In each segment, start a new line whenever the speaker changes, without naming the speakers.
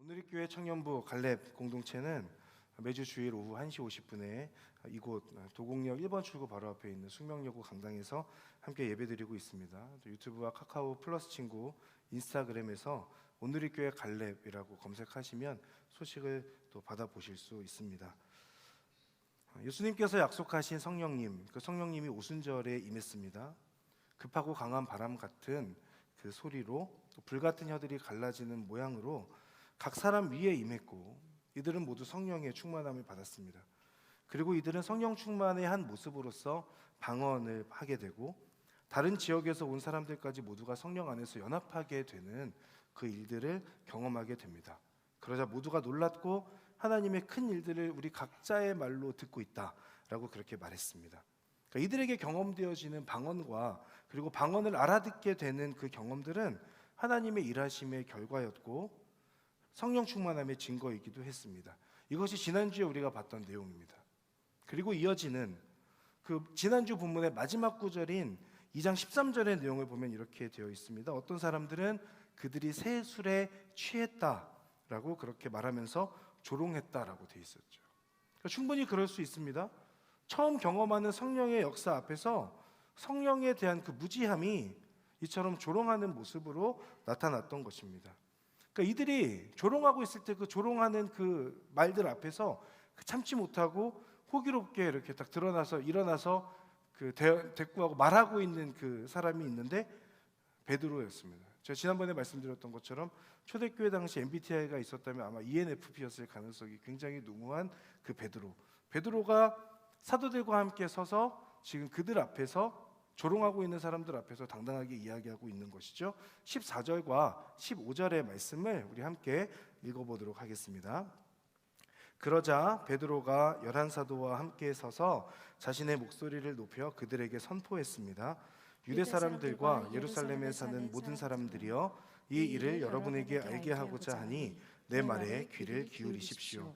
오늘리교회 청년부 갈렙 공동체는 매주 주일 오후 1시 50분에 이곳 도곡역 1번 출구 바로 앞에 있는 숙명여고 강당에서 함께 예배드리고 있습니다. 또 유튜브와 카카오 플러스 친구, 인스타그램에서 오늘리교회 갈렙이라고 검색하시면 소식을 또 받아보실 수 있습니다. 예수님께서 약속하신 성령님, 그 성령님이 오순절에 임했습니다. 급하고 강한 바람 같은 그 소리로 또 불같은 혀들이 갈라지는 모양으로 각 사람 위에 임했고, 이들은 모두 성령의 충만함을 받았습니다. 그리고 이들은 성령 충만의 한 모습으로서 방언을 하게 되고, 다른 지역에서 온 사람들까지 모두가 성령 안에서 연합하게 되는 그 일들을 경험하게 됩니다. 그러자 모두가 놀랐고 하나님의 큰 일들을 우리 각자의 말로 듣고 있다라고 그렇게 말했습니다. 그러니까 이들에게 경험되어지는 방언과 그리고 방언을 알아듣게 되는 그 경험들은 하나님의 일하심의 결과였고 성령 충만함의 증거이기도 했습니다. 이것이 지난주에 우리가 봤던 내용입니다. 그리고 이어지는 그 지난주 본문의 마지막 구절인 2장 13절의 내용을 보면 이렇게 되어 있습니다. 어떤 사람들은 그들이 새 술에 취했다라고 그렇게 말하면서 조롱했다라고 되어 있었죠. 그러니까 충분히 그럴 수 있습니다. 처음 경험하는 성령의 역사 앞에서 성령에 대한 그 무지함이 이처럼 조롱하는 모습으로 나타났던 것입니다. 그러니까 이들이 조롱하고 있을 때 그 조롱하는 그 말들 앞에서 참지 못하고 호기롭게 이렇게 딱 일어나서 그 대꾸하고 말하고 있는 그 사람이 있는데 베드로였습니다. 제가 지난번에 말씀드렸던 것처럼 초대교회 당시 MBTI가 있었다면 아마 ENFP였을 가능성이 굉장히 농후한 그 베드로가 사도들과 함께 서서 지금 그들 앞에서 조롱하고 있는 사람들 앞에서 당당하게 이야기하고 있는 것이죠. 14절과 15절의 말씀을 우리 함께 읽어보도록 하겠습니다. 그러자 베드로가 11사도와 함께 서서 자신의 목소리를 높여 그들에게 선포했습니다. 유대 사람들과 예루살렘에 사는 모든 사람들이여, 이 일을 여러분에게 알게 하고자 하니 내 말에 귀를 기울이십시오.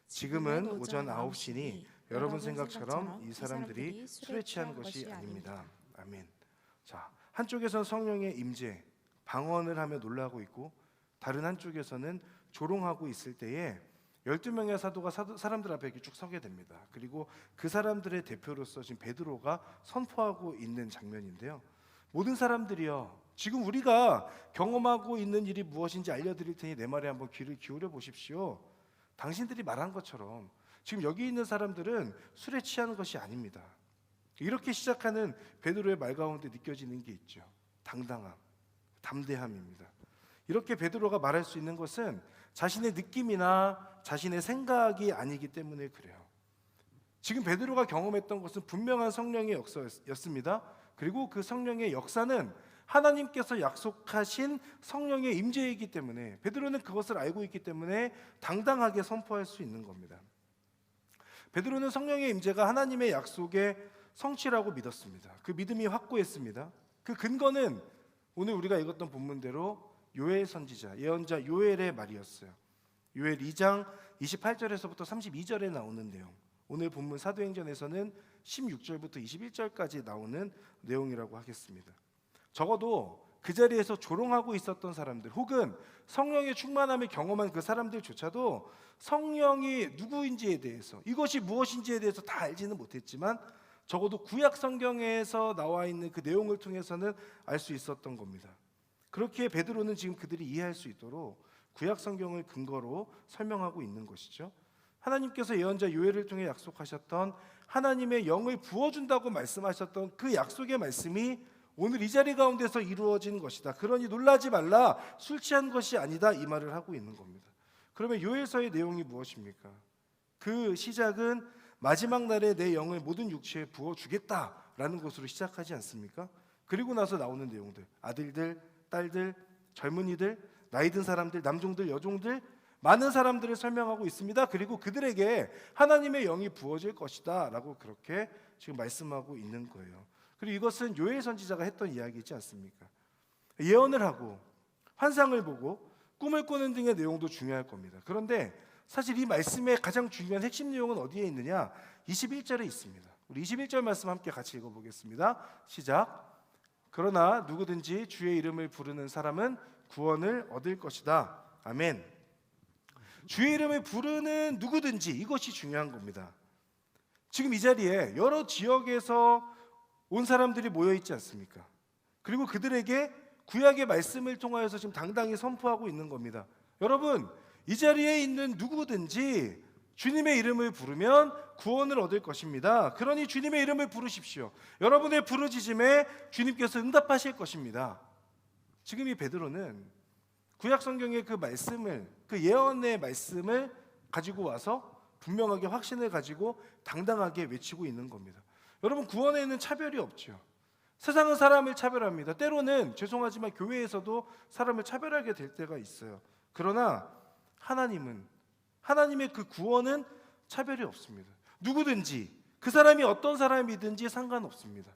지금은 오전 9시니 여러분 생각처럼 이 사람들이 술에 취한 것이 아닙니다. 아멘. 자, 한쪽에서는 성령의 임재, 방언을 하며 놀라고 있고, 다른 한쪽에서는 조롱하고 있을 때에 12명의 사도가 사람들 앞에 이렇게 쭉 서게 됩니다. 그리고 그 사람들의 대표로서 지금 베드로가 선포하고 있는 장면인데요. 모든 사람들이요, 지금 우리가 경험하고 있는 일이 무엇인지 알려드릴 테니 내 말에 한번 귀를 기울여 보십시오. 당신들이 말한 것처럼 지금 여기 있는 사람들은 술에 취하는 것이 아닙니다. 이렇게 시작하는 베드로의 말 가운데 느껴지는 게 있죠. 당당함, 담대함입니다. 이렇게 베드로가 말할 수 있는 것은 자신의 느낌이나 자신의 생각이 아니기 때문에 그래요. 지금 베드로가 경험했던 것은 분명한 성령의 역사였습니다. 그리고 그 성령의 역사는 하나님께서 약속하신 성령의 임재이기 때문에 베드로는 그것을 알고 있기 때문에 당당하게 선포할 수 있는 겁니다. 베드로는 성령의 임재가 하나님의 약속의 성취라고 믿었습니다. 그 믿음이 확고했습니다. 그 근거는 오늘 우리가 읽었던 본문대로 요엘 선지자, 예언자 요엘의 말이었어요. 요엘 2장 28절에서부터 32절에 나오는 내용, 오늘 본문 사도행전에서는 16절부터 21절까지 나오는 내용이라고 하겠습니다. 적어도 그 자리에서 조롱하고 있었던 사람들, 혹은 성령의 충만함을 경험한 그 사람들조차도 성령이 누구인지에 대해서, 이것이 무엇인지에 대해서 다 알지는 못했지만 적어도 구약 성경에서 나와 있는 그 내용을 통해서는 알 수 있었던 겁니다. 그렇기에 베드로는 지금 그들이 이해할 수 있도록 구약 성경을 근거로 설명하고 있는 것이죠. 하나님께서 예언자 요엘을 통해 약속하셨던 하나님의 영을 부어준다고 말씀하셨던 그 약속의 말씀이 오늘 이 자리 가운데서 이루어진 것이다. 그러니 놀라지 말라, 술 취한 것이 아니다, 이 말을 하고 있는 겁니다. 그러면 요엘서의 내용이 무엇입니까? 그 시작은 마지막 날에 내 영을 모든 육체에 부어주겠다라는 것으로 시작하지 않습니까? 그리고 나서 나오는 내용들, 아들들, 딸들, 젊은이들, 나이 든 사람들, 남종들, 여종들, 많은 사람들을 설명하고 있습니다. 그리고 그들에게 하나님의 영이 부어질 것이다 라고 그렇게 지금 말씀하고 있는 거예요. 그리고 이것은 요엘 선지자가 했던 이야기이지 않습니까? 예언을 하고 환상을 보고 꿈을 꾸는 등의 내용도 중요할 겁니다. 그런데 사실 이 말씀의 가장 중요한 핵심 내용은 어디에 있느냐? 21절에 있습니다. 우리 21절 말씀 함께 같이 읽어보겠습니다. 시작. 그러나 누구든지 주의 이름을 부르는 사람은 구원을 얻을 것이다. 아멘. 주의 이름을 부르는 누구든지, 이것이 중요한 겁니다. 지금 이 자리에 여러 지역에서 온 사람들이 모여 있지 않습니까? 그리고 그들에게 구약의 말씀을 통하여서 지금 당당히 선포하고 있는 겁니다. 여러분, 이 자리에 있는 누구든지 주님의 이름을 부르면 구원을 얻을 것입니다. 그러니 주님의 이름을 부르십시오. 여러분의 부르짖음에 주님께서 응답하실 것입니다. 지금 이 베드로는 구약 성경의 그 말씀을, 그 예언의 말씀을 가지고 와서 분명하게 확신을 가지고 당당하게 외치고 있는 겁니다. 여러분, 구원에는 차별이 없죠. 세상은 사람을 차별합니다. 때로는 죄송하지만 교회에서도 사람을 차별하게 될 때가 있어요. 그러나 하나님의 그 구원은 차별이 없습니다. 누구든지, 그 사람이 어떤 사람이든지 상관없습니다.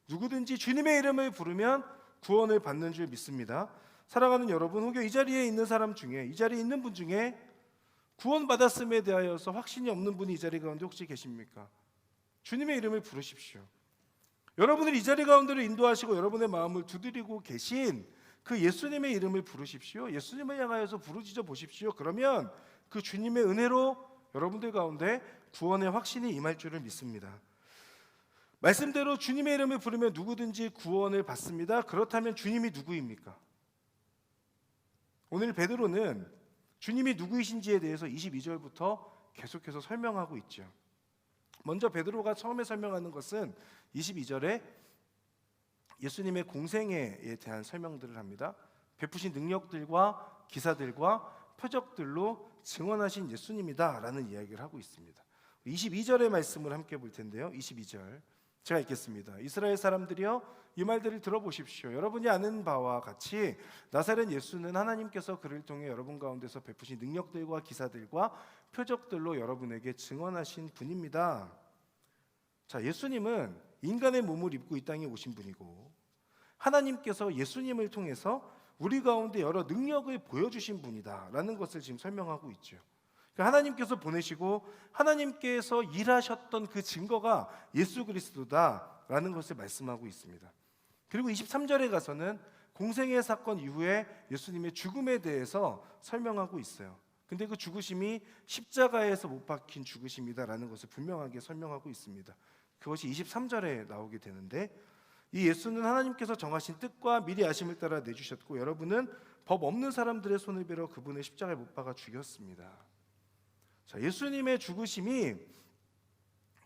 누구든지 주님의 이름을 부르면 구원을 받는 줄 믿습니다. 사랑하는 여러분, 혹여 이 자리에 있는 사람 중에, 이 자리에 있는 분 중에 구원받았음에 대하여서 확신이 없는 분이 이 자리 가운데 혹시 계십니까? 주님의 이름을 부르십시오. 여러분을 이 자리 가운데로 인도하시고 여러분의 마음을 두드리고 계신 그 예수님의 이름을 부르십시오. 예수님을 향하여서 부르짖어 보십시오. 그러면 그 주님의 은혜로 여러분들 가운데 구원의 확신이 임할 줄을 믿습니다. 말씀대로 주님의 이름을 부르면 누구든지 구원을 받습니다. 그렇다면 주님이 누구입니까? 오늘 베드로는 주님이 누구이신지에 대해서 22절부터 계속해서 설명하고 있죠. 먼저 베드로가 처음에 설명하는 것은 22절에 예수님의 공생애에 대한 설명들을 합니다. 베푸신 능력들과 기사들과 표적들로 증언하신 예수님이다 라는 이야기를 하고 있습니다. 22절의 말씀을 함께 볼 텐데요. 22절 제가 읽겠습니다. 이스라엘 사람들이여, 이 말들을 들어보십시오. 여러분이 아는 바와 같이 나사렛 예수는 하나님께서 그를 통해 여러분 가운데서 베푸신 능력들과 기사들과 표적들로 여러분에게 증언하신 분입니다. 자, 예수님은 인간의 몸을 입고 이 땅에 오신 분이고, 하나님께서 예수님을 통해서 우리 가운데 여러 능력을 보여주신 분이다 라는 것을 지금 설명하고 있죠. 하나님께서 보내시고 하나님께서 일하셨던 그 증거가 예수 그리스도다 라는 것을 말씀하고 있습니다. 그리고 23절에 가서는 공생애 사건 이후에 예수님의 죽음에 대해서 설명하고 있어요. 근데 그 죽으심이 십자가에서 못 박힌 죽으심이다라는 것을 분명하게 설명하고 있습니다. 그것이 23절에 나오게 되는데, 이 예수는 하나님께서 정하신 뜻과 미리 아심을 따라 내주셨고 여러분은 법 없는 사람들의 손을 빌어 그분의 십자가에 못 박아 죽였습니다. 자, 예수님의 죽으심이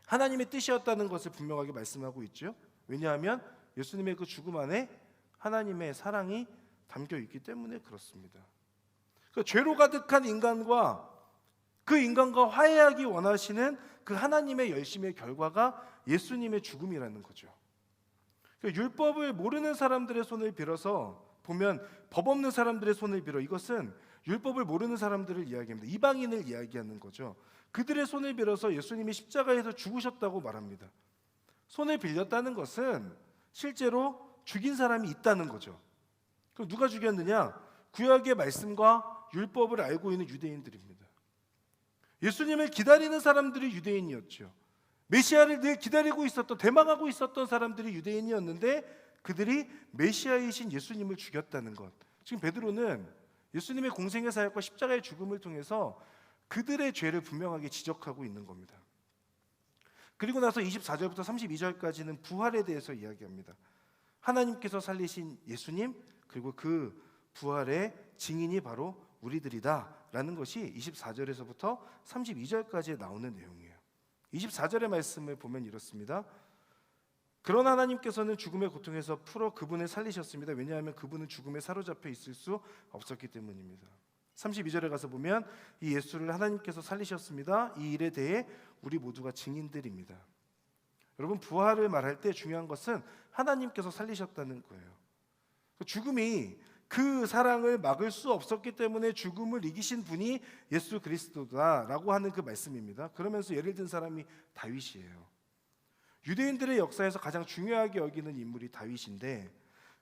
하나님의 뜻이었다는 것을 분명하게 말씀하고 있죠. 왜냐하면 예수님의 그 죽음 안에 하나님의 사랑이 담겨 있기 때문에 그렇습니다. 그 죄로 가득한 인간과 그 인간과 화해하기 원하시는 그 하나님의 열심의 결과가 예수님의 죽음이라는 거죠. 율법을 모르는 사람들의 손을 빌어서 보면 법 없는 사람들의 손을 빌어, 이것은 율법을 모르는 사람들을 이야기합니다. 이방인을 이야기하는 거죠. 그들의 손을 빌어서 예수님이 십자가에서 죽으셨다고 말합니다. 손을 빌렸다는 것은 실제로 죽인 사람이 있다는 거죠. 그럼 누가 죽였느냐? 구약의 말씀과 율법을 알고 있는 유대인들입니다. 예수님을 기다리는 사람들이 유대인이었죠. 메시아를 늘 기다리고 있었던, 대망하고 있었던 사람들이 유대인이었는데 그들이 메시아이신 예수님을 죽였다는 것. 지금 베드로는 예수님의 공생의 사역과 십자가의 죽음을 통해서 그들의 죄를 분명하게 지적하고 있는 겁니다. 그리고 나서 24절부터 32절까지는 부활에 대해서 이야기합니다. 하나님께서 살리신 예수님, 그리고 그 부활의 증인이 바로 우리들이다 라는 것이 24절에서부터 32절까지 나오는 내용이에요. 24절의 말씀을 보면 이렇습니다. 그러나 하나님께서는 죽음의 고통에서 풀어 그분을 살리셨습니다. 왜냐하면 그분은 죽음에 사로잡혀 있을 수 없었기 때문입니다. 32절에 가서 보면 이 예수를 하나님께서 살리셨습니다. 이 일에 대해 우리 모두가 증인들입니다. 여러분, 부활을 말할 때 중요한 것은 하나님께서 살리셨다는 거예요. 죽음이 그 사랑을 막을 수 없었기 때문에 죽음을 이기신 분이 예수 그리스도다라고 하는 그 말씀입니다. 그러면서 예를 든 사람이 다윗이에요. 유대인들의 역사에서 가장 중요하게 여기는 인물이 다윗인데,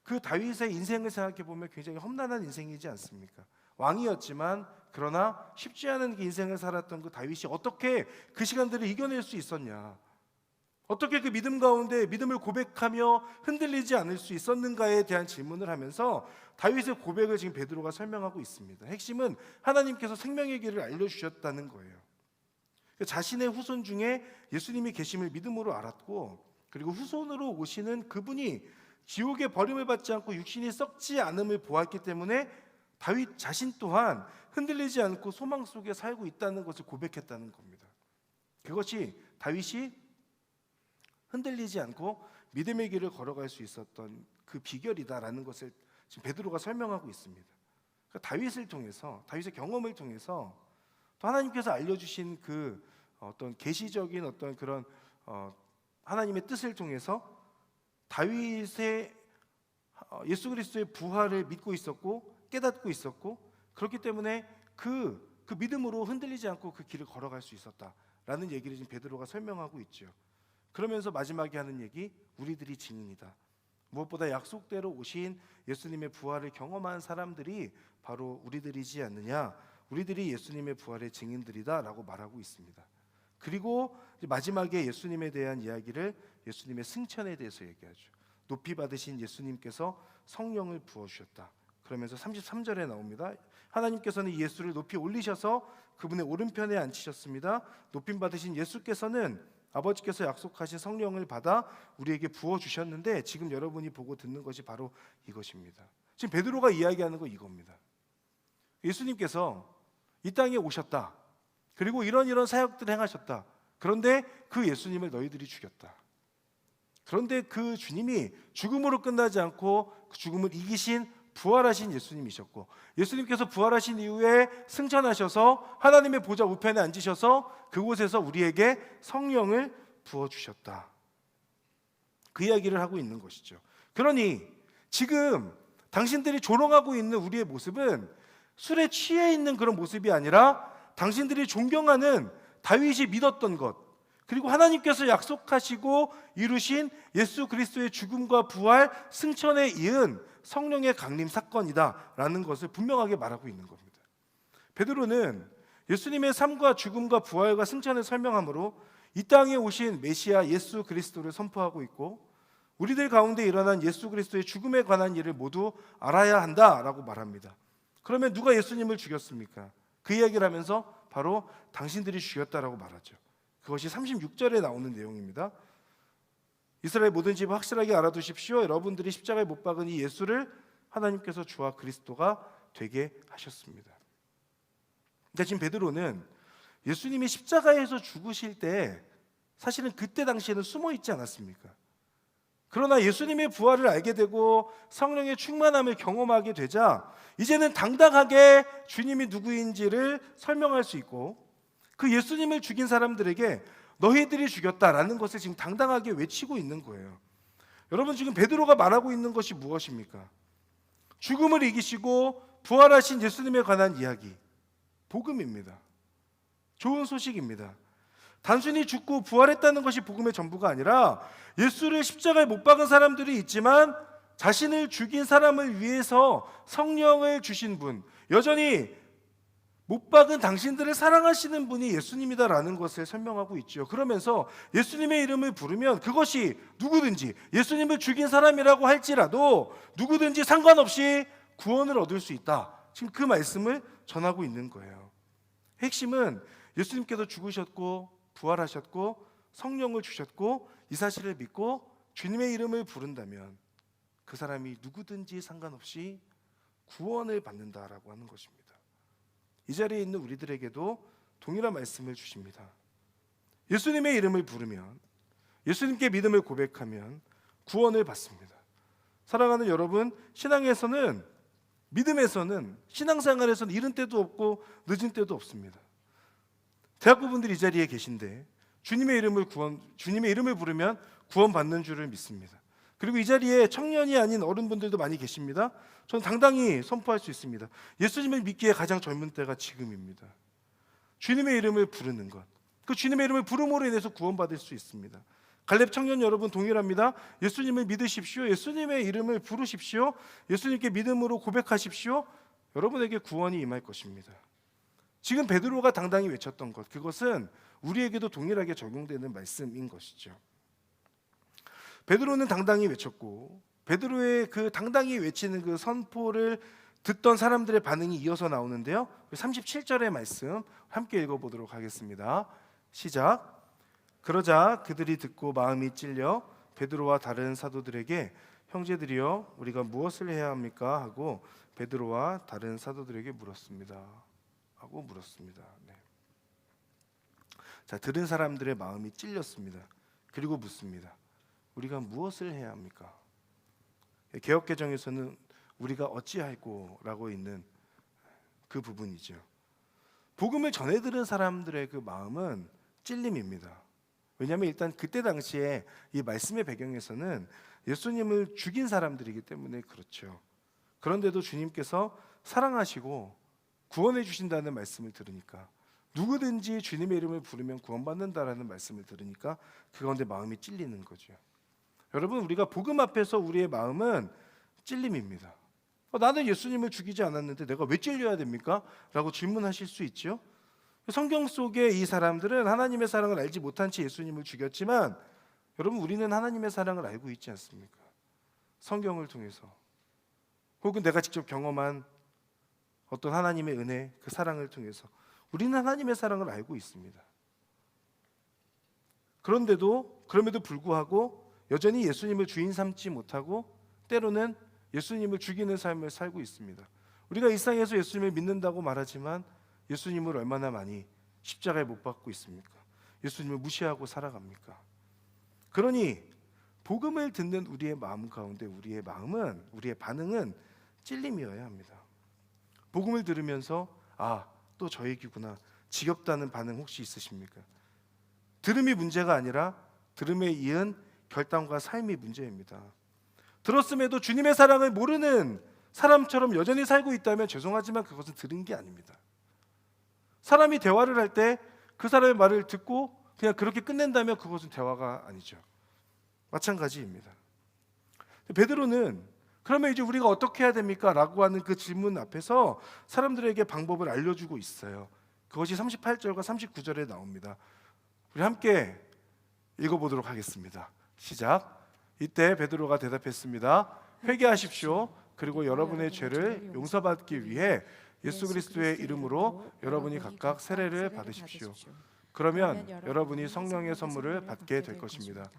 그 다윗의 인생을 생각해 보면 굉장히 험난한 인생이지 않습니까? 왕이었지만 그러나 쉽지 않은 그 인생을 살았던 그 다윗이 어떻게 그 시간들을 이겨낼 수 있었냐? 어떻게 그 믿음 가운데 믿음을 고백하며 흔들리지 않을 수 있었는가에 대한 질문을 하면서 다윗의 고백을 지금 베드로가 설명하고 있습니다. 핵심은 하나님께서 생명의 길을 알려주셨다는 거예요. 자신의 후손 중에 예수님이 계심을 믿음으로 알았고, 그리고 후손으로 오시는 그분이 지옥의 버림을 받지 않고 육신이 썩지 않음을 보았기 때문에 다윗 자신 또한 흔들리지 않고 소망 속에 살고 있다는 것을 고백했다는 겁니다. 그것이 다윗이 흔들리지 않고 믿음의 길을 걸어갈 수 있었던 그 비결이다라는 것을 지금 베드로가 설명하고 있습니다. 그러니까 다윗을 통해서, 다윗의 경험을 통해서 또 하나님께서 알려주신 그 어떤 계시적인 어떤 그런 하나님의 뜻을 통해서 다윗의 예수 그리스도의 부활을 믿고 있었고 깨닫고 있었고, 그렇기 때문에 그 믿음으로 흔들리지 않고 그 길을 걸어갈 수 있었다라는 얘기를 지금 베드로가 설명하고 있죠. 그러면서 마지막에 하는 얘기, 우리들이 증인이다. 무엇보다 약속대로 오신 예수님의 부활을 경험한 사람들이 바로 우리들이지 않느냐, 우리들이 예수님의 부활의 증인들이다 라고 말하고 있습니다. 그리고 마지막에 예수님에 대한 이야기를 예수님의 승천에 대해서 얘기하죠. 높이 받으신 예수님께서 성령을 부어주셨다. 그러면서 33절에 나옵니다. 하나님께서는 예수를 높이 올리셔서 그분의 오른편에 앉히셨습니다. 높임 받으신 예수께서는 아버지께서 약속하신 성령을 받아 우리에게 부어주셨는데 지금 여러분이 보고 듣는 것이 바로 이것입니다. 지금 베드로가 이야기하는 거 이겁니다. 예수님께서 이 땅에 오셨다. 그리고 이런 사역들을 행하셨다. 그런데 그 예수님을 너희들이 죽였다. 그런데 그 주님이 죽음으로 끝나지 않고 그 죽음을 이기신 부활하신 예수님이셨고, 예수님께서 부활하신 이후에 승천하셔서 하나님의 보좌 우편에 앉으셔서 그곳에서 우리에게 성령을 부어주셨다. 그 이야기를 하고 있는 것이죠. 그러니 지금 당신들이 조롱하고 있는 우리의 모습은 술에 취해 있는 그런 모습이 아니라 당신들이 존경하는 다윗이 믿었던 것, 그리고 하나님께서 약속하시고 이루신 예수 그리스도의 죽음과 부활, 승천에 이은 성령의 강림 사건이다라는 것을 분명하게 말하고 있는 겁니다. 베드로는 예수님의 삶과 죽음과 부활과 승천을 설명함으로 이 땅에 오신 메시아 예수 그리스도를 선포하고 있고, 우리들 가운데 일어난 예수 그리스도의 죽음에 관한 일을 모두 알아야 한다라고 말합니다. 그러면 누가 예수님을 죽였습니까? 그 이야기를 하면서 바로 당신들이 죽였다라고 말하죠. 그것이 36절에 나오는 내용입니다. 이스라엘 모든 집 확실하게 알아두십시오. 여러분들이 십자가에 못 박은 이 예수를 하나님께서 주와 그리스도가 되게 하셨습니다. 그러니까 지금 베드로는 예수님이 십자가에서 죽으실 때 사실은 그때 당시에는 숨어 있지 않았습니까? 그러나 예수님의 부활을 알게 되고 성령의 충만함을 경험하게 되자 이제는 당당하게 주님이 누구인지를 설명할 수 있고, 그 예수님을 죽인 사람들에게 너희들이 죽였다라는 것을 지금 당당하게 외치고 있는 거예요. 여러분, 지금 베드로가 말하고 있는 것이 무엇입니까? 죽음을 이기시고 부활하신 예수님에 관한 이야기, 복음입니다. 좋은 소식입니다. 단순히 죽고 부활했다는 것이 복음의 전부가 아니라 예수를 십자가에 못 박은 사람들이 있지만 자신을 죽인 사람을 위해서 성령을 주신 분, 여전히 못 박은 당신들을 사랑하시는 분이 예수님이다라는 것을 설명하고 있죠. 그러면서 예수님의 이름을 부르면 그것이 누구든지, 예수님을 죽인 사람이라고 할지라도 누구든지 상관없이 구원을 얻을 수 있다. 지금 그 말씀을 전하고 있는 거예요. 핵심은 예수님께서 죽으셨고 부활하셨고 성령을 주셨고 이 사실을 믿고 주님의 이름을 부른다면 그 사람이 누구든지 상관없이 구원을 받는다라고 하는 것입니다. 이 자리에 있는 우리들에게도 동일한 말씀을 주십니다. 예수님의 이름을 부르면, 예수님께 믿음을 고백하면 구원을 받습니다. 사랑하는 여러분, 신앙에서는, 믿음에서는, 신앙생활에서는 이른 때도 없고 늦은 때도 없습니다. 대학부분들이 이 자리에 계신데 주님의 이름을 부르면 구원받는 줄을 믿습니다. 그리고 이 자리에 청년이 아닌 어른분들도 많이 계십니다. 저는 당당히 선포할 수 있습니다. 예수님을 믿기에 가장 젊은 때가 지금입니다. 주님의 이름을 부르는 것, 그 주님의 이름을 부름으로 인해서 구원받을 수 있습니다. 갈렙 청년 여러분 동일합니다. 예수님을 믿으십시오. 예수님의 이름을 부르십시오. 예수님께 믿음으로 고백하십시오. 여러분에게 구원이 임할 것입니다. 지금 베드로가 당당히 외쳤던 것, 그것은 우리에게도 동일하게 적용되는 말씀인 것이죠. 베드로는 당당히 외쳤고 베드로의 그 당당히 외치는 그 선포를 듣던 사람들의 반응이 이어서 나오는데요. 37절의 말씀 함께 읽어보도록 하겠습니다. 시작. 그러자 그들이 듣고 마음이 찔려 베드로와 다른 사도들에게 형제들이여 우리가 무엇을 해야 합니까? 하고 베드로와 다른 사도들에게 물었습니다. 네. 자, 들은 사람들의 마음이 찔렸습니다. 그리고 묻습니다. 우리가 무엇을 해야 합니까? 개역개정에서는 우리가 어찌할꼬라고 있는 그 부분이죠. 복음을 전해 들은 사람들의 그 마음은 찔림입니다. 왜냐하면 일단 그때 당시에 이 말씀의 배경에서는 예수님을 죽인 사람들이기 때문에 그렇죠. 그런데도 주님께서 사랑하시고 구원해 주신다는 말씀을 들으니까, 누구든지 주님의 이름을 부르면 구원받는다라는 말씀을 들으니까 그 가운데 마음이 찔리는 거죠. 여러분, 우리가 복음 앞에서 우리의 마음은 찔림입니다. 나는 예수님을 죽이지 않았는데 내가 왜 찔려야 됩니까? 라고 질문하실 수 있죠. 성경 속의 이 사람들은 하나님의 사랑을 알지 못한 채 예수님을 죽였지만, 여러분, 우리는 하나님의 사랑을 알고 있지 않습니까? 성경을 통해서 혹은 내가 직접 경험한 어떤 하나님의 은혜, 그 사랑을 통해서 우리는 하나님의 사랑을 알고 있습니다. 그럼에도 불구하고 여전히 예수님을 주인 삼지 못하고 때로는 예수님을 죽이는 삶을 살고 있습니다. 우리가 일상에서 예수님을 믿는다고 말하지만 예수님을 얼마나 많이 십자가에 못 박고 있습니까? 예수님을 무시하고 살아갑니까? 그러니 복음을 듣는 우리의 마음 가운데 우리의 반응은 찔림이어야 합니다. 복음을 들으면서 또 저 얘기구나, 지겹다는 반응 혹시 있으십니까? 들음이 문제가 아니라 들음에 이은 결단과 삶이 문제입니다. 들었음에도 주님의 사랑을 모르는 사람처럼 여전히 살고 있다면 죄송하지만 그것은 들은 게 아닙니다. 사람이 대화를 할 때 그 사람의 말을 듣고 그냥 그렇게 끝낸다면 그것은 대화가 아니죠. 마찬가지입니다. 베드로는 그러면 이제 우리가 어떻게 해야 됩니까? 라고 하는 그 질문 앞에서 사람들에게 방법을 알려주고 있어요. 그것이 38절과 39절에 나옵니다. 우리 함께 읽어보도록 하겠습니다. 시작. 이때 베드로가 대답했습니다. 회개하십시오. 그리고 여러분의 죄를 용서받기 위해 예수 그리스도의 이름으로 여러분이 각각 세례를 받으십시오. 그러면 여러분이 성령의 선물을 받게 될 것입니다.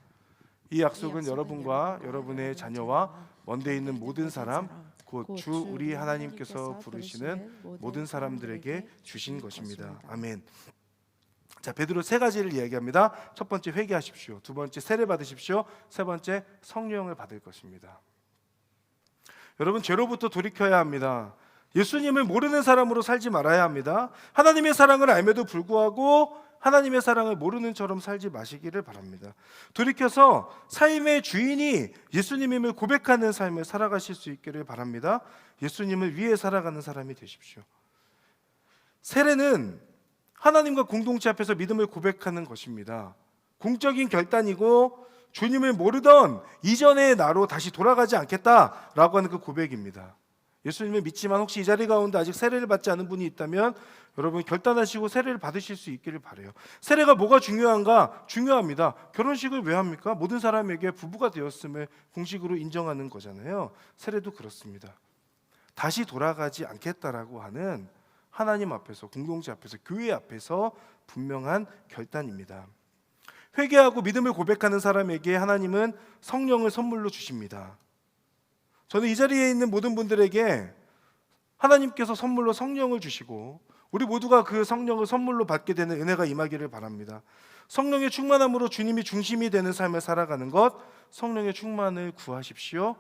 이 약속은 여러분과 여러분의 자녀와 먼데 있는 모든 사람, 곧 주 우리 하나님께서 부르시는 모든 사람들에게 주신 것입니다. 아멘. 자, 베드로 세 가지를 이야기합니다. 첫 번째, 회개하십시오. 두 번째, 세례 받으십시오. 세 번째, 성령을 받을 것입니다. 여러분, 죄로부터 돌이켜야 합니다. 예수님을 모르는 사람으로 살지 말아야 합니다. 하나님의 사랑을 알매도 불구하고 하나님의 사랑을 모르는 처럼 살지 마시기를 바랍니다. 돌이켜서 삶의 주인이 예수님임을 고백하는 삶을 살아가실 수 있기를 바랍니다. 예수님을 위해 살아가는 사람이 되십시오. 세례는 하나님과 공동체 앞에서 믿음을 고백하는 것입니다. 공적인 결단이고 주님을 모르던 이전의 나로 다시 돌아가지 않겠다라고 하는 그 고백입니다. 예수님을 믿지만 혹시 이 자리 가운데 아직 세례를 받지 않은 분이 있다면 여러분 결단하시고 세례를 받으실 수 있기를 바라요. 세례가 뭐가 중요한가? 중요합니다. 결혼식을 왜 합니까? 모든 사람에게 부부가 되었음을 공식으로 인정하는 거잖아요. 세례도 그렇습니다. 다시 돌아가지 않겠다라고 하는 하나님 앞에서, 공동체 앞에서, 교회 앞에서 분명한 결단입니다. 회개하고 믿음을 고백하는 사람에게 하나님은 성령을 선물로 주십니다. 저는 이 자리에 있는 모든 분들에게 하나님께서 선물로 성령을 주시고 우리 모두가 그 성령을 선물로 받게 되는 은혜가 임하기를 바랍니다. 성령의 충만함으로 주님이 중심이 되는 삶을 살아가는 것, 성령의 충만을 구하십시오.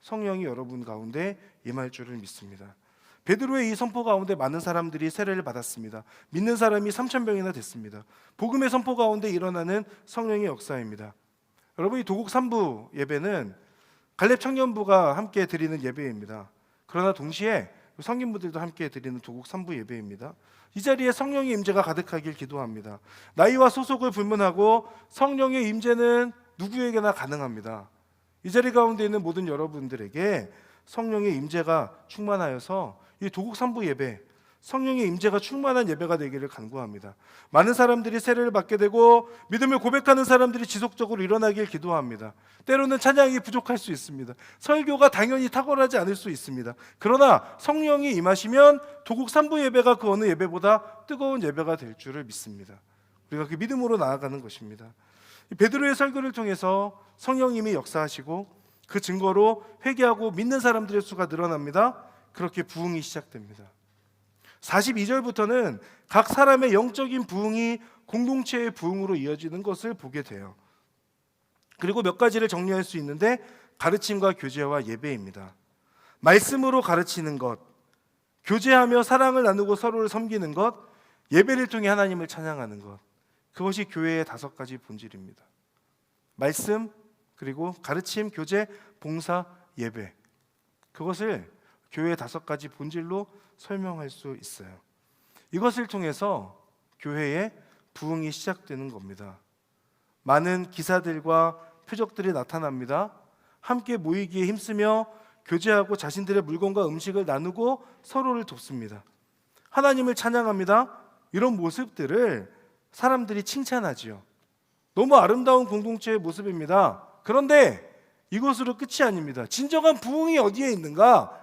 성령이 여러분 가운데 임할 줄을 믿습니다. 베드로의 이 선포 가운데 많은 사람들이 세례를 받았습니다. 믿는 사람이 3,000명이나 됐습니다. 복음의 선포 가운데 일어나는 성령의 역사입니다. 여러분, 이 도곡 3부 예배는 갈렙 청년부가 함께 드리는 예배입니다. 그러나 동시에 성인분들도 함께 드리는 도곡 3부 예배입니다. 이 자리에 성령의 임재가 가득하길 기도합니다. 나이와 소속을 불문하고 성령의 임재는 누구에게나 가능합니다. 이 자리 가운데 있는 모든 여러분들에게 성령의 임재가 충만하여서 이 도곡 3부 예배, 성령의 임재가 충만한 예배가 되기를 간구합니다. 많은 사람들이 세례를 받게 되고 믿음을 고백하는 사람들이 지속적으로 일어나길 기도합니다. 때로는 찬양이 부족할 수 있습니다. 설교가 당연히 탁월하지 않을 수 있습니다. 그러나 성령이 임하시면 도곡 3부 예배가 그 어느 예배보다 뜨거운 예배가 될 줄을 믿습니다. 우리가 그 믿음으로 나아가는 것입니다. 베드로의 설교를 통해서 성령님이 역사하시고 그 증거로 회개하고 믿는 사람들의 수가 늘어납니다. 그렇게 부흥이 시작됩니다. 42절부터는 각 사람의 영적인 부흥이 공동체의 부흥으로 이어지는 것을 보게 돼요. 그리고 몇 가지를 정리할 수 있는데 가르침과 교제와 예배입니다. 말씀으로 가르치는 것, 교제하며 사랑을 나누고 서로를 섬기는 것, 예배를 통해 하나님을 찬양하는 것, 그것이 교회의 5가지 본질입니다. 말씀, 그리고 가르침, 교제, 봉사, 예배, 그것을 교회의 5가지 본질로 설명할 수 있어요. 이것을 통해서 교회의 부흥이 시작되는 겁니다. 많은 기사들과 표적들이 나타납니다. 함께 모이기에 힘쓰며 교제하고 자신들의 물건과 음식을 나누고 서로를 돕습니다. 하나님을 찬양합니다. 이런 모습들을 사람들이 칭찬하지요. 너무 아름다운 공동체의 모습입니다. 그런데 이것으로 끝이 아닙니다. 진정한 부흥이 어디에 있는가?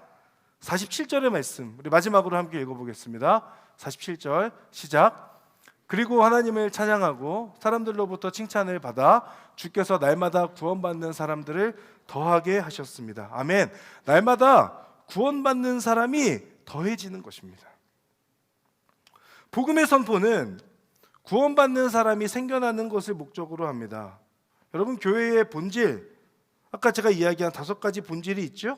47절의 말씀, 우리 마지막으로 함께 읽어보겠습니다. 47절 시작. 그리고 하나님을 찬양하고 사람들로부터 칭찬을 받아 주께서 날마다 구원받는 사람들을 더하게 하셨습니다. 아멘. 날마다 구원받는 사람이 더해지는 것입니다. 복음의 선포는 구원받는 사람이 생겨나는 것을 목적으로 합니다. 여러분, 교회의 본질, 아까 제가 이야기한 5가지 본질이 있죠.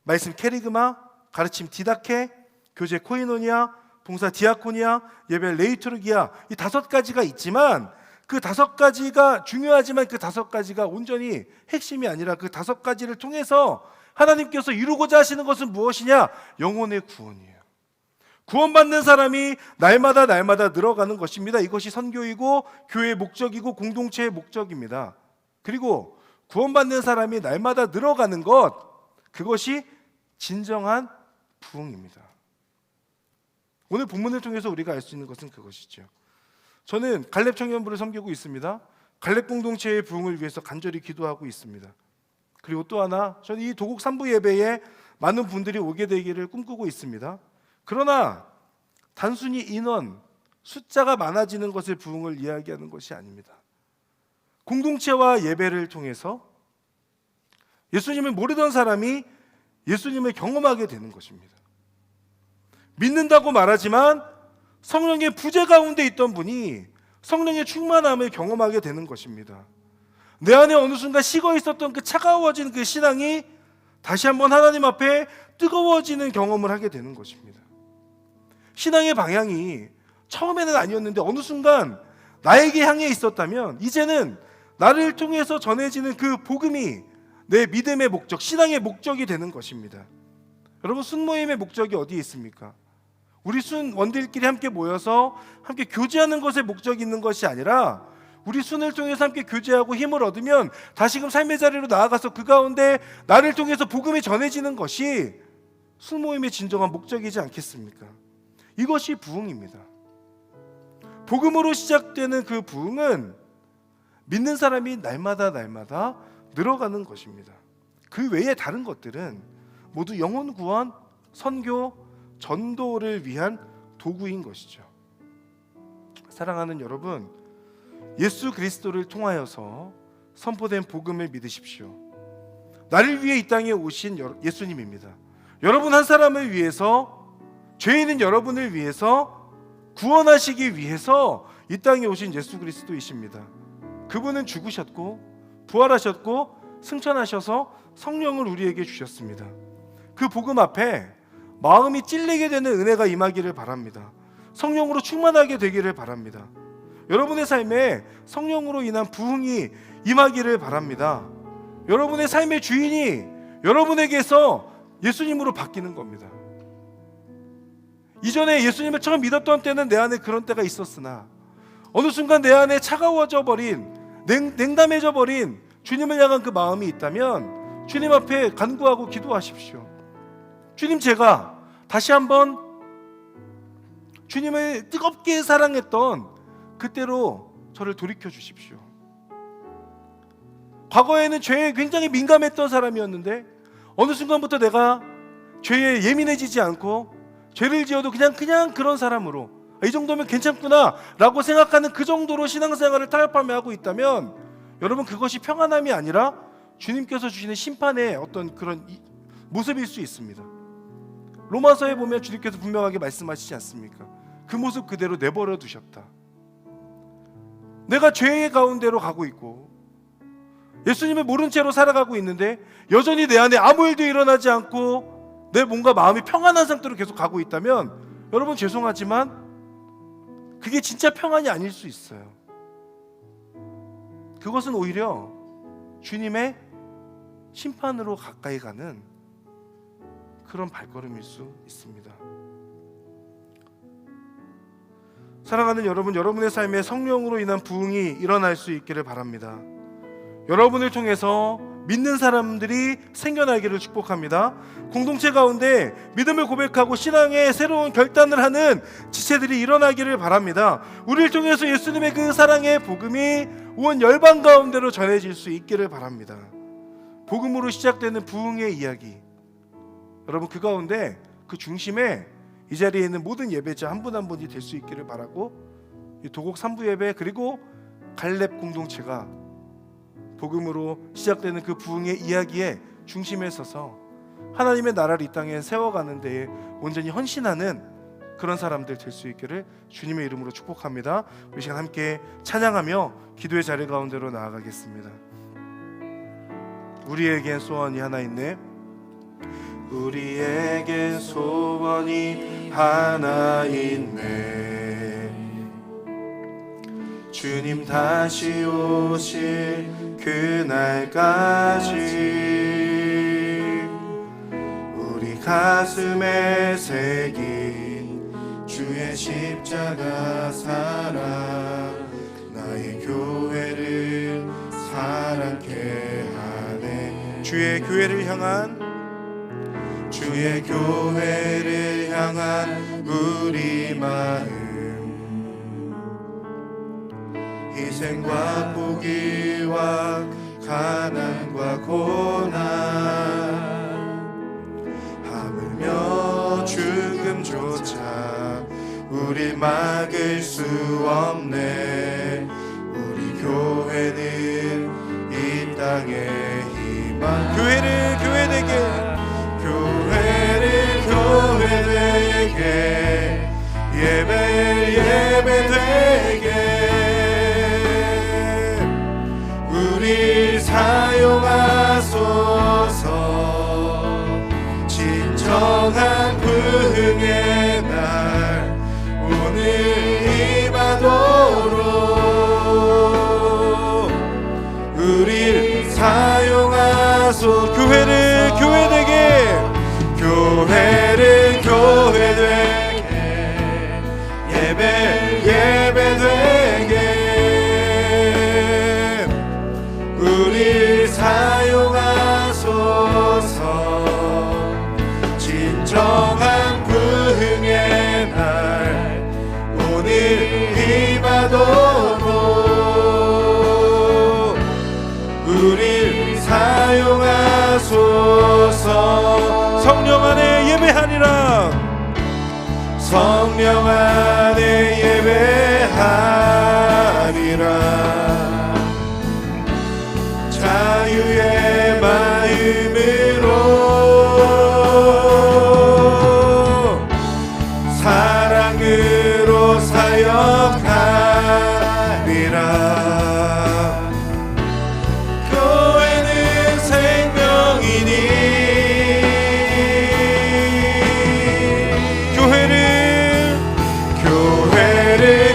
말씀 케리그마, 가르침 디다케, 교제 코이노니아, 봉사 디아코니아, 예배 레이투르기아, 이 5가지가 있지만 그 5가지가 중요하지만 그 5가지가 온전히 핵심이 아니라 그 5가지를 통해서 하나님께서 이루고자 하시는 것은 무엇이냐? 영혼의 구원이에요. 구원받는 사람이 날마다 늘어가는 것입니다. 이것이 선교이고 교회의 목적이고 공동체의 목적입니다. 그리고 구원받는 사람이 날마다 늘어가는 것, 그것이 진정한 부흥입니다. 오늘 본문을 통해서 우리가 알 수 있는 것은 그것이죠. 저는 갈렙 청년부를 섬기고 있습니다. 갈렙 공동체의 부흥을 위해서 간절히 기도하고 있습니다. 그리고 또 하나, 저는 이 도곡 3부 예배에 많은 분들이 오게 되기를 꿈꾸고 있습니다. 그러나 단순히 인원, 숫자가 많아지는 것을 부흥을 이야기하는 것이 아닙니다. 공동체와 예배를 통해서 예수님을 모르던 사람이 예수님을 경험하게 되는 것입니다. 믿는다고 말하지만 성령의 부재 가운데 있던 분이 성령의 충만함을 경험하게 되는 것입니다. 내 안에 어느 순간 식어 있었던 그 차가워진 그 신앙이 다시 한번 하나님 앞에 뜨거워지는 경험을 하게 되는 것입니다. 신앙의 방향이 처음에는 아니었는데 어느 순간 나에게 향해 있었다면 이제는 나를 통해서 전해지는 그 복음이 내 믿음의 목적, 신앙의 목적이 되는 것입니다. 여러분, 순모임의 목적이 어디에 있습니까? 우리 순원들끼리 함께 모여서 함께 교제하는 것에 목적이 있는 것이 아니라 우리 순을 통해서 함께 교제하고 힘을 얻으면 다시금 삶의 자리로 나아가서 그 가운데 나를 통해서 복음이 전해지는 것이 순모임의 진정한 목적이지 않겠습니까? 이것이 부흥입니다. 복음으로 시작되는 그 부흥은 믿는 사람이 날마다 늘어가는 것입니다. 그 외에 다른 것들은 모두 영혼 구원, 선교, 전도를 위한 도구인 것이죠. 사랑하는 여러분, 예수 그리스도를 통하여서 선포된 복음을 믿으십시오. 나를 위해 이 땅에 오신 예수님입니다. 여러분 한 사람을 위해서, 죄인인 여러분을 위해서 구원하시기 위해서 이 땅에 오신 예수 그리스도이십니다. 그분은 죽으셨고 부활하셨고 승천하셔서 성령을 우리에게 주셨습니다. 그 복음 앞에 마음이 찔리게 되는 은혜가 임하기를 바랍니다. 성령으로 충만하게 되기를 바랍니다. 여러분의 삶에 성령으로 인한 부흥이 임하기를 바랍니다. 여러분의 삶의 주인이 여러분에게서 예수님으로 바뀌는 겁니다. 이전에 예수님을 처음 믿었던 때는 내 안에 그런 때가 있었으나 어느 순간 내 안에 차가워져 버린, 냉담해져 버린 주님을 향한 그 마음이 있다면 주님 앞에 간구하고 기도하십시오. 주님, 제가 다시 한번 주님을 뜨겁게 사랑했던 그때로 저를 돌이켜 주십시오. 과거에는 죄에 굉장히 민감했던 사람이었는데 어느 순간부터 내가 죄에 예민해지지 않고 죄를 지어도 그냥 그런 사람으로 이 정도면 괜찮구나 라고 생각하는 그 정도로 신앙생활을 타협하며 하고 있다면 여러분, 그것이 평안함이 아니라 주님께서 주시는 심판의 어떤 그런 모습일 수 있습니다. 로마서에 보면 주님께서 분명하게 말씀하시지 않습니까? 그 모습 그대로 내버려 두셨다. 내가 죄의 가운데로 가고 있고 예수님을 모른 채로 살아가고 있는데 여전히 내 안에 아무 일도 일어나지 않고 내 뭔가 마음이 평안한 상태로 계속 가고 있다면 여러분, 죄송하지만 그게 진짜 평안이 아닐 수 있어요. 그것은 오히려 주님의 심판으로 가까이 가는 그런 발걸음일 수 있습니다. 사랑하는 여러분, 여러분의 삶에 성령으로 인한 부흥이 일어날 수 있기를 바랍니다. 여러분을 통해서 믿는 사람들이 생겨나기를 축복합니다. 공동체 가운데 믿음을 고백하고 신앙의 새로운 결단을 하는 지체들이 일어나기를 바랍니다. 우리를 통해서 예수님의 그 사랑의 복음이 온 열방 가운데로 전해질 수 있기를 바랍니다. 복음으로 시작되는 부흥의 이야기, 여러분, 그 가운데 그 중심에 이 자리에 있는 모든 예배자 한 분 한 분이 될 수 있기를 바라고, 이 도곡 3부 예배 그리고 갈렙 공동체가 복음으로 시작되는 그 부흥의 이야기의 중심에 서서 하나님의 나라를 이 땅에 세워가는 데에 온전히 헌신하는 그런 사람들 될 수 있기를 주님의 이름으로 축복합니다. 우리 시간 함께 찬양하며 기도의 자리 가운데로 나아가겠습니다. 우리에겐 소원이 하나 있네. 우리에겐 소원이 하나 있네. 주님 다시 오실 그날까지 우리 가슴에 새긴 주의 십자가 사랑 나의 교회를 사랑케 하네. 주의 교회를 향한 우리 마음, 희생과 포기와 가난과 고난, 하물며 죽음조차 우릴 막을 수 없네. 우리 교회는 이 땅의 희망. 교회를 교회되게, 예배되게 우리 사용하소서. 진정한 부흥의 날 오늘 임하도록 우리를 사용하소서. 교회를 교회되게, 예배되게 우리 사용하소서. 진정한 부흥의 날 오늘 임하도록 우리를 사용하소서. 성령 안에 예배하리라. 성령 안에 예배하리라. 자유의 마음으로 사랑으로 사역하리라. 교회는 생명이니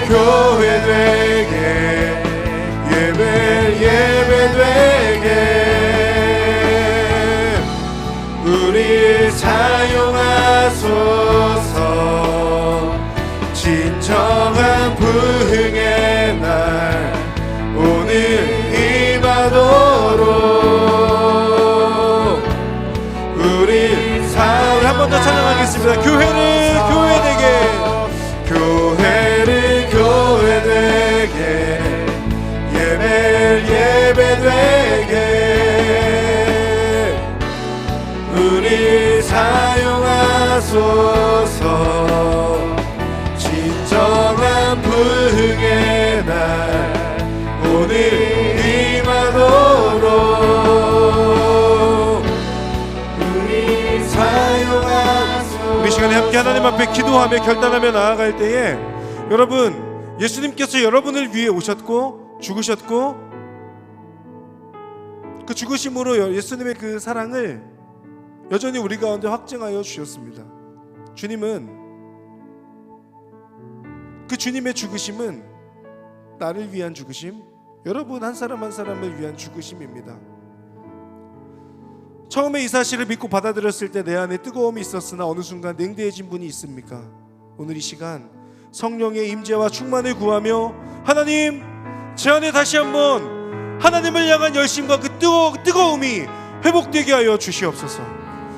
교회되게,
위해서 진정한 부흥의 날 오늘 임하도록 우리 사용하소서.
우리 시간에 함께 하나님 앞에 기도하며 결단하며 나아갈 때에 여러분, 예수님께서 여러분을 위해 오셨고 죽으셨고 그 죽으심으로 예수님의 그 사랑을 여전히 우리 가운데 확증하여 주셨습니다. 그 주님의 죽으심은 나를 위한 죽으심, 여러분 한 사람 한 사람을 위한 죽으심입니다. 처음에 이 사실을 믿고 받아들였을 때 내 안에 뜨거움이 있었으나 어느 순간 냉대해진 분이 있습니까? 오늘 이 시간 성령의 임재와 충만을 구하며 하나님, 제 안에 다시 한번 하나님을 향한 열심과 그 뜨거움이 회복되게 하여 주시옵소서.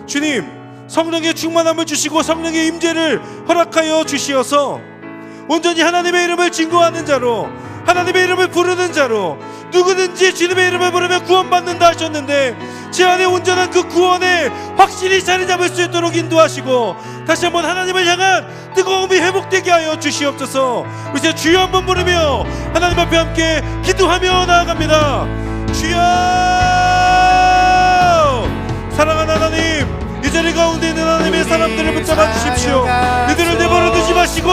주님, 성령의 충만함을 주시고 성령의 임재를 허락하여 주시어서 온전히 하나님의 이름을 증거하는 자로, 하나님의 이름을 부르는 자로, 누구든지 주님의 이름을 부르면 구원받는다 하셨는데 제 안에 온전한 그 구원에 확실히 자리 잡을 수 있도록 인도하시고 다시 한번 하나님을 향한 뜨거움이 회복되게 하여 주시옵소서. 이제 주여 한번 부르며 하나님 앞에 함께 기도하며 나아갑니다. 주여! 사랑하는 하나님, 이 자리 가운데 있는 하나님의 사람들을 붙잡아 주십시오. 이들을 내버려 두지 마시고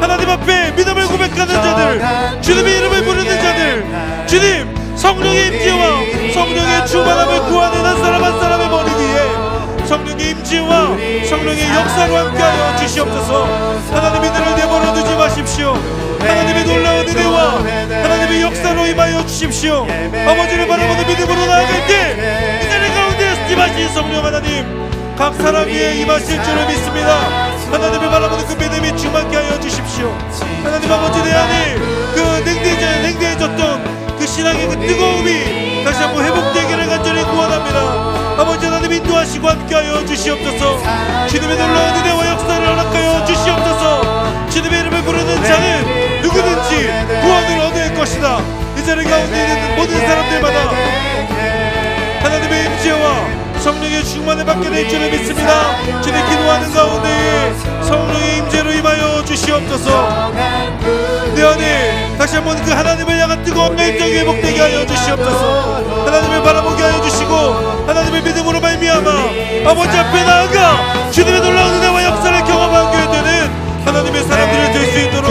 하나님 앞에 믿음을 고백하는 자들, 주님의 이름을 부르는 자들, 주님 성령의 임재와 성령의 충만함을 구하는 한 사람 한 사람의 머리 위에 성령의 임재와 성령의 역사로 함께하여 주시옵소서. 하나님, 이들을 내버려 두지 마십시오. 하나님의 놀라운 은혜와 하나님의 역사로 임하여 주십시오. 아버지를 바라보는 믿음으로 나아갈 때 이 자리 가운데 임하신 성령 하나님, 각 사람 위에 임하실 줄을 믿습니다. 하나님을 바라보는 그 믿음이 충만케 하여 주십시오. 하나님 아버지, 내 안에 그 냉대해졌던 그 신앙의 그 뜨거움이 다시 한번 회복되기를 간절히 구원합니다. 아버지 하나님, 인도하시고 함께하여 주시옵소서. 주님의 놀라운 은혜와 역사를 허락하여 주시옵소서. 주님의 이름을 부르는 자는 누구든지 구원을 얻을 것이다. 이 자리 가운데 있는 모든 사람들마다 하나님의 임재와 성령의 충만을 받게 될 줄을 믿습니다. 주님, 기도하는 가운데에 성령의 임재로 임하여 주시옵소서. 내 안에 다시 한번 그 하나님을 향한 뜨거운 열정이 회복되게 하여 주시옵소서. 하나님을 바라보게 하여 주시고 하나님의 믿음으로 말미암아 아버지 앞에 나아가 주님의 놀라운 은혜와 역사를 경험하게 되는 하나님의 사람들이 될 수 있도록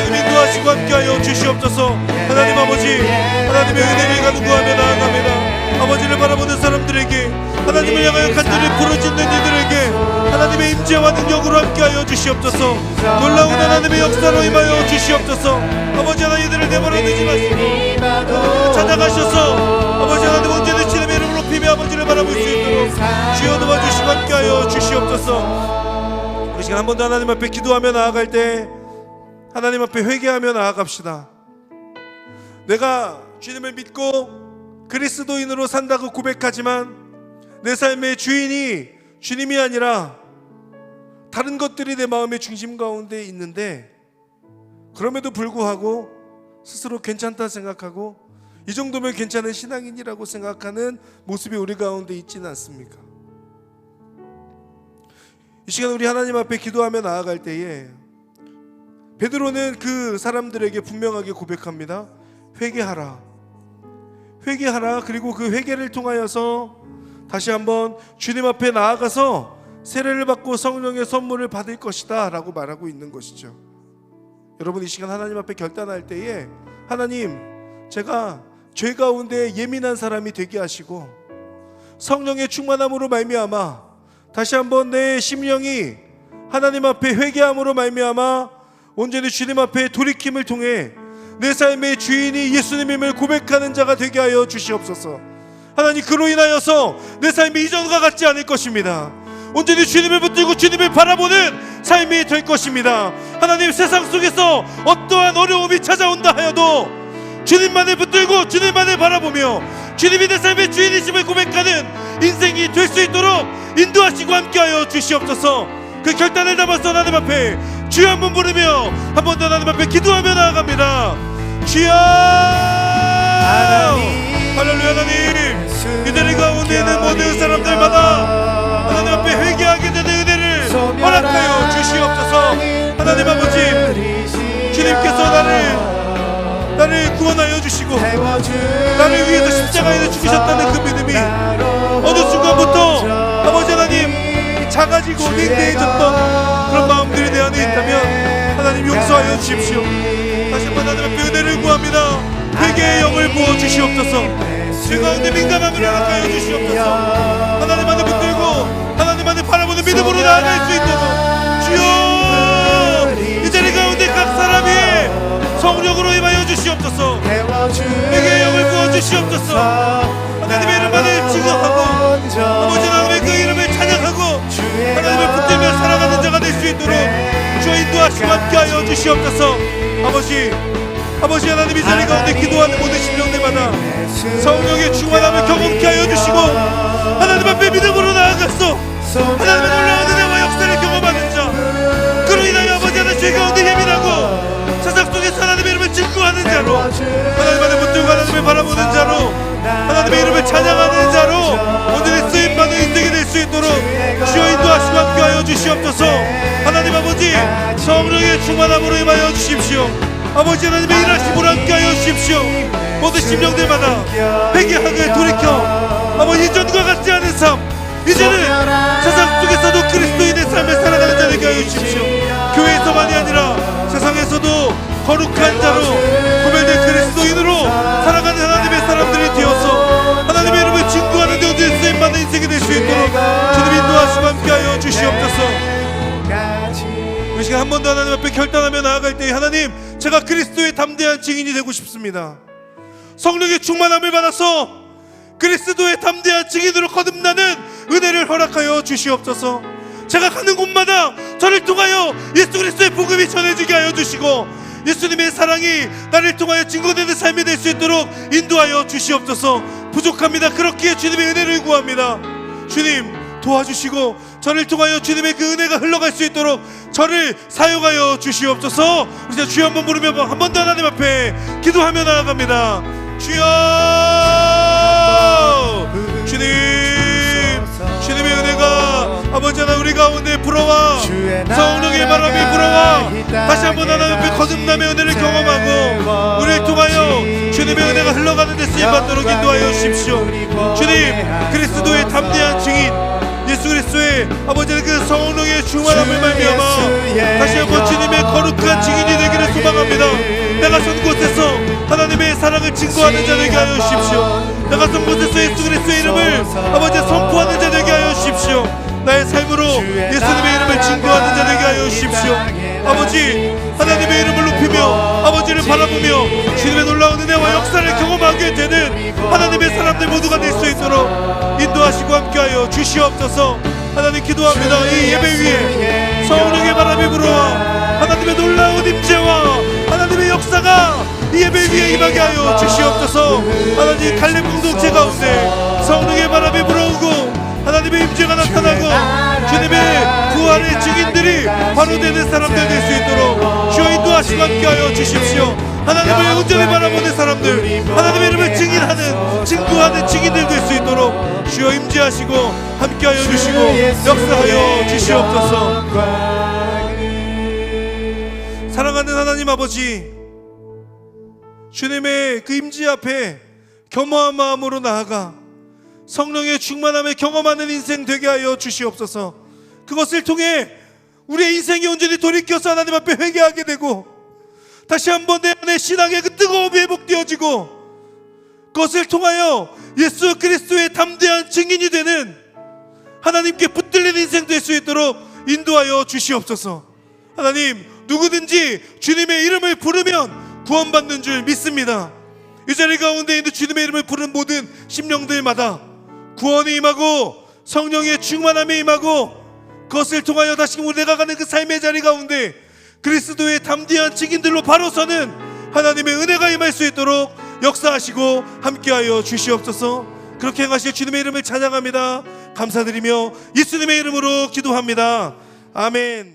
주님 인도하시고 함께하여 주시옵소서. 하나님 아버지, 하나님의 은혜를 간구하며 나아갑니다. 아버지를 바라보는 사람들에게, 하나님을 향하여 간절히 부르짖는 이들에게 하나님의 임재와 능력으로 함께하여 주시옵소서. 놀라운 하나님의 역사로 임하여 주시옵소서. 아버지 하나님, 이들을 내버려 두지 마시고 찾아가셔서 아버지 하나님 언제든 주님의 이름을 높이며 아버지를 바라볼 수 있도록 주여 도와주시고 함께하여 주시옵소서. 우리 시간 한 번 더 하나님 앞에 기도하며 나아갈 때 하나님 앞에 회개하며 나아갑시다. 내가 주님을 믿고 그리스도인으로 산다고 고백하지만 내 삶의 주인이 주님이 아니라 다른 것들이 내 마음의 중심 가운데 있는데 그럼에도 불구하고 스스로 괜찮다 생각하고 이 정도면 괜찮은 신앙인이라고 생각하는 모습이 우리 가운데 있지는 않습니까? 이 시간 우리 하나님 앞에 기도하며 나아갈 때에 베드로는 그 사람들에게 분명하게 고백합니다. 회개하라, 회개하라. 그리고 그 회개를 통하여서 다시 한번 주님 앞에 나아가서 세례를 받고 성령의 선물을 받을 것이다 라고 말하고 있는 것이죠. 여러분, 이 시간 하나님 앞에 결단할 때에 하나님, 제가 죄 가운데 예민한 사람이 되게 하시고 성령의 충만함으로 말미암아 다시 한번 내 심령이 하나님 앞에 회개함으로 말미암아 온전히 주님 앞에 돌이킴을 통해 내 삶의 주인이 예수님임을 고백하는 자가 되게 하여 주시옵소서. 하나님, 그로 인하여서 내 삶이 이전과 같지 않을 것입니다. 온전히 주님을 붙들고 주님을 바라보는 삶이 될 것입니다. 하나님, 세상 속에서 어떠한 어려움이 찾아온다 하여도 주님만을 붙들고 주님만을 바라보며 주님이 내 삶의 주인이심을 고백하는 인생이 될 수 있도록 인도하시고 함께하여 주시옵소서. 그 결단을 담아서 하나님 앞에 주여 한번 부르며 한 번 더 하나님 앞에 기도하며 나아갑니다. 주여! 할렐루야. 하나님, 이들 가운데 있는 모든 사람들마다 하나님 앞에 회개하게 되는 은혜를 허락하여 주시옵소서. 하나님 아버지, 주님께서 나를 구원하여 주시고 나를 위해서 십자가에서 죽으셨다는 그 믿음이 어느 순간부터 아버지 하나님 작아지고 냉대해졌던 그런 마음들이 내 안에 있다면 하나님 용서하여 주십시오. 다시 한번 하나님 앞에 은혜를 구합니다. 회개의 영을 부어 주시옵소서. 죄 가운데 민감함을 허락하여 주시옵소서. 하나님 안에 붙들고 하나님 안에 바라보는 믿음으로 나아갈 수 있도록 주여, 이 자리 가운데 각 사람 위에 성령으로 임하여 주시옵소서. 회개의 영을 부어 주시옵소서. 하나님의 이름만을 증거하고 아버지 하나님의 그 이름을 찬양하고 하나님을 붙들며 살아가는 자가 될 수 있도록 주여 인도하시고 함께하여 주시옵소서. 아버지 하나님, 이 자리 가운데 기도하는 모든 심령들마다 성령의 충만함을 경험케 하여 주시고 하나님 앞에 믿음으로 나아가서 하나님의 놀라운 은혜와 역사를 경험하는 자, 그로 인하여 아버지 하나님 죄 가운데 예민하고 세상 속에서 하나님의 이름을 증거하는 자로, 하나님 안에 붙들고 하나님을 바라보는 자로, 하나님의 이름을 찬양하는 자로 오늘의 쓰임받는 인생이 될 수 있도록 주여 인도하시고 함께하여 주시옵소서. 하나님 아버지, 성령의 충만함으로 임하여 주십시오. 아버지 하나님의 일하심으로 함께하여 주십시오. 모든 심령들마다 회개하게 돌이켜 아버지 이전과 같지 않은 삶, 이제는 세상 속에서도 그리스도인의 삶을 살아가는 자 되게 하여 주십시오. 교회에서만이 아니라 세상에서도 거룩한 자로 구별된 그리스도인으로 살아가는 하나님의 사람들이 되어서 하나님의 이름을 증거하는 데 얻을 쓰임받는 인생이 될 수 있도록 주님 인도하시고 함께하여 주시옵소서. 이 시간 한 번 더 하나님 앞에 결단하며 나아갈 때, 하나님, 제가 그리스도의 담대한 증인이 되고 싶습니다. 성령의 충만함을 받아서 그리스도의 담대한 증인으로 거듭나는 은혜를 허락하여 주시옵소서. 제가 가는 곳마다 저를 통하여 예수 그리스도의 복음이 전해지게 하여 주시고 예수님의 사랑이 나를 통하여 증거되는 삶이 될 수 있도록 인도하여 주시옵소서. 부족합니다. 그렇기에 주님의 은혜를 구합니다. 주님 도와주시고 저를 통하여 주님의 그 은혜가 흘러갈 수 있도록 저를 사용하여 주시옵소서. 우리 주여 한번 부르며 한 번 더 하나님 앞에 기도하며 나아갑니다. 주여, 주님의 은혜가 아버지 하나 우리 가운데 불어와 성령의 바람이 불어와 다시 한번 하나님 앞에 거듭남의 은혜를 경험하고 우리를 통하여 주님의 은혜가 흘러가는 데 쓰임받도록 인도하여 주십시오. 주님, 그리스도의 담대한 증인 예수 그리스도의 아버지의 그 성령의 충만함을 말미암아 다시 한번 주님의 거룩한 증인이 되기를 소망합니다. 내가 선 곳에서 하나님의 사랑을 증거하는 자 되게 하여 주십시오. 내가 선 곳에서 예수 그리스도의 이름을 아버지 선포하는 자 되게 하여 주십시오. 나의 삶으로 예수님의 이름을 증거하는 자 되게 하여 주십시오. 아버지, 하나님의 이름을 높이며 아버지를 바라보며 주님의 놀라운 은혜와 역사를 경험하게 되는 하나님의 사람들 모두가 될 수 있도록 인도하시고 함께하여 주시옵소서. 하나님 기도합니다. 이 예배 위에 성령의 바람이 불어와 하나님의 놀라운 임재와 하나님의 역사가 이 예배 위에 임하게 하여 주시옵소서. 하나님, 갈렙 공동체 가운데 성령의 바람이 불어오고 하나님의 임재가 나타나고 주님의 부활의 증인들이 바로 되는 사람들 될 수 있도록 주여 인도하시고 함께하여 주십시오. 하나님을 온전히 바라보는 사람들, 하나님의 이름을 증인하는, 증거하는 증인들 될 수 있도록 주여 임재하시고 함께하여 주시고 역사하여 주시옵소서. 사랑하는 하나님 아버지, 주님의 그 임재 앞에 겸허한 마음으로 나아가 성령의 충만함을 경험하는 인생 되게 하여 주시옵소서. 그것을 통해 우리의 인생이 온전히 돌이켜서 하나님 앞에 회개하게 되고 다시 한번 내 안에 신앙의 그 뜨거움이 회복되어지고 그것을 통하여 예수 그리스도의 담대한 증인이 되는 하나님께 붙들리는 인생 될 수 있도록 인도하여 주시옵소서. 하나님, 누구든지 주님의 이름을 부르면 구원받는 줄 믿습니다. 이 자리 가운데 있는 주님의 이름을 부르는 모든 심령들마다 구원이 임하고 성령의 충만함이 임하고 그것을 통하여 다시금 우리가 가는 그 삶의 자리 가운데 그리스도의 담대한 증인들로 바로 서는 하나님의 은혜가 임할 수 있도록 역사하시고 함께하여 주시옵소서. 그렇게 행하실 주님의 이름을 찬양합니다. 감사드리며 예수님의 이름으로 기도합니다. 아멘.